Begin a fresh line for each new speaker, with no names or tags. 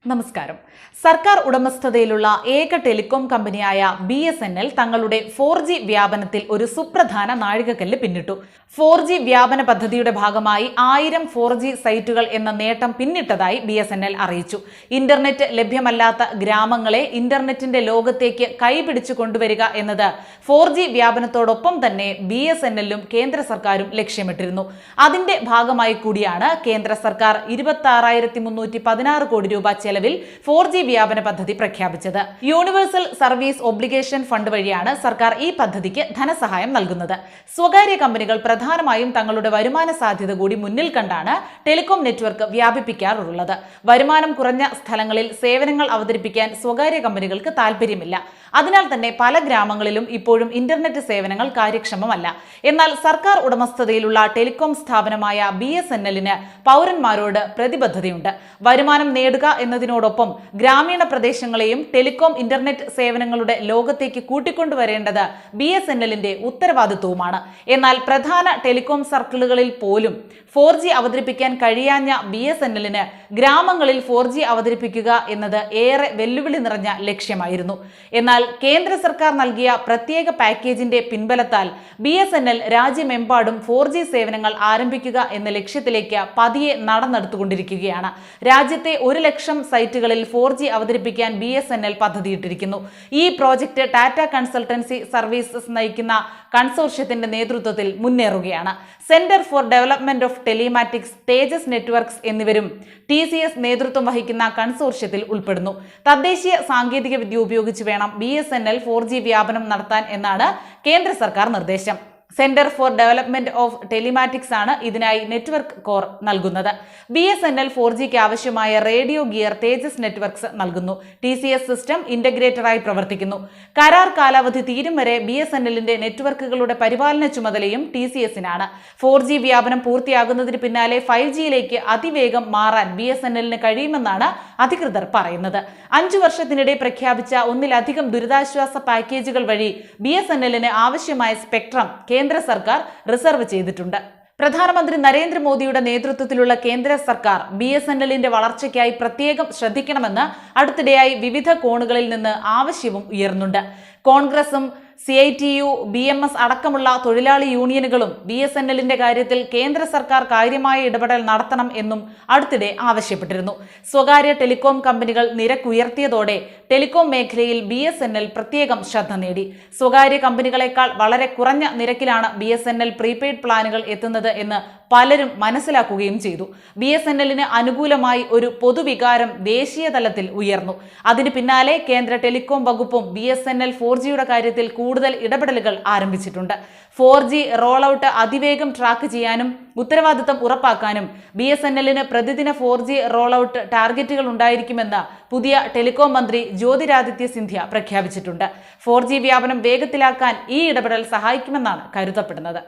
നമസ്കാരം. സർക്കാർ ഉടമസ്ഥതയിലുള്ള ഏക ടെലികോം കമ്പനിയായ BSNL തങ്ങളുടെ 4G വ്യാപനത്തിൽ ഒരു സുപ്രധാന നാഴികക്കല്ല് പിന്നിട്ടു. 4G വ്യാപന പദ്ധതിയുടെ ഭാഗമായി 1000 4G സൈറ്റുകൾ എന്ന നേട്ടം പിന്നിട്ടതായി BSNL അറിയിച്ചു. ഇന്റർനെറ്റ് ലഭ്യമല്ലാത്ത ഗ്രാമങ്ങളെ ഇന്റർനെറ്റിന്റെ ലോകത്തേക്ക് കൈപിടിച്ചു കൊണ്ടുവരിക എന്നത് 4G വ്യാപനത്തോടൊപ്പം തന്നെ BSNLും കേന്ദ്ര സർക്കാരും ലക്ഷ്യമിട്ടിരുന്നു. അതിന്റെ ഭാഗമായി കൂടിയാണ് കേന്ദ്ര സർക്കാർ 26,316 കോടി രൂപ ചെലവിൽ 4G വ്യാപന പദ്ധതി പ്രഖ്യാപിച്ചത്. യൂണിവേഴ്സൽ സർവീസ് ഒബ്ലിഗേഷൻ ഫണ്ട് വഴിയാണ് സർക്കാർ ഈ പദ്ധതിക്ക് ധനസഹായം നൽകുന്നത്. സ്വകാര്യ കമ്പനികൾ പ്രധാനമായും തങ്ങളുടെ വരുമാന സാധ്യത കൂടി മുന്നിൽ കണ്ടാണ് ടെലികോം നെറ്റ്വർക്ക് വ്യാപിപ്പിക്കാറുള്ളത്. വരുമാനം കുറഞ്ഞ സ്ഥലങ്ങളിൽ സേവനങ്ങൾ അവതരിപ്പിക്കാൻ സ്വകാര്യ കമ്പനികൾക്ക് താല്പര്യമില്ല. അതിനാൽ തന്നെ പല ഗ്രാമങ്ങളിലും ഇപ്പോഴും ഇന്റർനെറ്റ് സേവനങ്ങൾ കാര്യക്ഷമമല്ല. എന്നാൽ സർക്കാർ ഉടമസ്ഥതയിലുള്ള ടെലികോം സ്ഥാപനമായ BSNLന് പൗരന്മാരോട് പ്രതിബദ്ധതയുണ്ട്. വരുമാനം നേടുക എന്നതിനോടൊപ്പം ഗ്രാമീണ പ്രദേശങ്ങളെയും ടെലികോം ഇന്റർനെറ്റ് സേവനങ്ങളുടെ ലോകത്തേക്ക് കൂട്ടിക്കൊണ്ടുവരേണ്ടത് BSNLന്റെ ഉത്തരവാദിത്വവുമാണ്. എന്നാൽ പ്രധാന ടെലികോം സർക്കിളുകളിൽ പോലും 4G അവതരിപ്പിക്കാൻ കഴിയാഞ്ഞ BSNLന് ഗ്രാമങ്ങളിൽ 4G അവതരിപ്പിക്കുക എന്നത് ഏറെ വെല്ലുവിളി നിറഞ്ഞ ലക്ഷ്യമായിരുന്നു. എന്നാൽ കേന്ദ്ര സർക്കാർ നൽകിയ പ്രത്യേക പാക്കേജിന്റെ പിൻബലത്താൽ BSNL രാജ്യമെമ്പാടും 4G സേവനങ്ങൾ ആരംഭിക്കുക എന്ന ലക്ഷ്യത്തിലേക്ക് പതിയെ നടന്നെടുത്തുകൊണ്ടിരിക്കുകയാണ്. രാജ്യത്തെ 1 ലക്ഷം സൈറ്റുകളിൽ 4G അവതരിപ്പിക്കാൻ BSNL പദ്ധതിയിട്ടിരിക്കുന്നു. ഈ പ്രോജക്റ്റ് ടാറ്റ കൺസൾട്ടൻസി സർവീസസ് നയിക്കുന്ന കൺസോർഷ്യത്തിന്റെ നേതൃത്വത്തിൽ മുന്നേറുകയാണ്. Centre for development of telematics, Tejas networks എന്നിവരും TCS നേതൃത്വം വഹിക്കുന്ന കൺസോർഷ്യത്തിൽ ഉൾപ്പെടുന്നു. തദ്ദേശീയ സാങ്കേതിക വിദ്യ ഉപയോഗിച്ച് വേണം BSNL 4G വ്യാപനം നടത്താൻ എന്നാണ് കേന്ദ്ര സർക്കാർ നിർദ്ദേശം. Centre for development of telematics ആണ് ഇതിനായി നെറ്റ്വർക്ക് കോർ നൽകുന്നത്. BSNL 4Gക്ക് ആവശ്യമായ റേഡിയോ ഗിയർ തേജസ് നെറ്റ്വർക്ക്സ് നൽകുന്നു. TCS സിസ്റ്റം ഇന്റഗ്രേറ്ററായി പ്രവർത്തിക്കുന്നു. കരാർ കാലാവധി തീരും വരെ BSNLന്റെ നെറ്റ്വർക്കുകളുടെ പരിപാലന ചുമതലയും TCSനാണ്. 4G വ്യാപനം പൂർത്തിയാകുന്നതിന് പിന്നാലെ 5Gയിലേക്ക് അതിവേഗം മാറാൻ BSNLന് കഴിയുമെന്നാണ് അധികൃതർ പറയുന്നത്. 5 വർഷത്തിനിടെ പ്രഖ്യാപിച്ച ഒന്നിലധികം ദുരിതാശ്വാസ പാക്കേജുകൾ വഴി BSNLന് ആവശ്യമായ സ്പെക്ട്രം കേന്ദ്ര സർക്കാർ റിസർവ് ചെയ്തിട്ടുണ്ട്. പ്രധാനമന്ത്രി നരേന്ദ്രമോദിയുടെ നേതൃത്വത്തിലുള്ള കേന്ദ്ര സർക്കാർ BSNLന്റെ വളർച്ചയ്ക്കായി പ്രത്യേകം ശ്രദ്ധിക്കണമെന്ന് അടുത്തിടെയായി വിവിധ കോണുകളിൽ നിന്ന് ആവശ്യവും ഉയർന്നുണ്ട്. കോൺഗ്രസും CITU, BMS അടക്കമുള്ള തൊഴിലാളി യൂണിയനുകളും BSNLന്റെ കാര്യത്തിൽ കേന്ദ്ര സർക്കാർ കാര്യമായ ഇടപെടൽ നടത്തണം എന്നും അടുത്തിടെ ആവശ്യപ്പെട്ടിരുന്നു. സ്വകാര്യ ടെലികോം കമ്പനികൾ നിരക്കുയർത്തിയതോടെ ടെലികോം മേഖലയിൽ BSNL പ്രത്യേകം ശ്രദ്ധ നേടി. സ്വകാര്യ കമ്പനികളെക്കാൾ വളരെ കുറഞ്ഞ നിരക്കിലാണ് BSNL പ്രീപെയ്ഡ് പ്ലാനുകൾ എത്തുന്നത് എന്ന് പലരും മനസ്സിലാക്കുകയും ചെയ്തു. BSNLന് അനുകൂലമായി ഒരു പൊതുവികാരം ദേശീയ തലത്തിൽ ഉയർന്നു. അതിന് പിന്നാലെ കേന്ദ്ര ടെലികോം വകുപ്പും BSNL 4Gയുടെ കാര്യത്തിൽ കൂടുതൽ ഇടപെടലുകൾ ആരംഭിച്ചിട്ടുണ്ട്. 4G റോൾ ഔട്ട് അതിവേഗം ട്രാക്ക് ചെയ്യാനും ഉത്തരവാദിത്തം ഉറപ്പാക്കാനും BSNLന് പ്രതിദിന 4G റോൾ ഔട്ട് ടാർഗറ്റുകൾ ഉണ്ടായിരിക്കുമെന്ന് പുതിയ ടെലികോം മന്ത്രി ജ്യോതിരാദിത്യ സിന്ധ്യ പ്രഖ്യാപിച്ചിട്ടുണ്ട്. 4G വ്യാപനം വേഗത്തിലാക്കാൻ ഈ ഇടപെടൽ സഹായിക്കുമെന്നാണ് കരുതപ്പെടുന്നത്.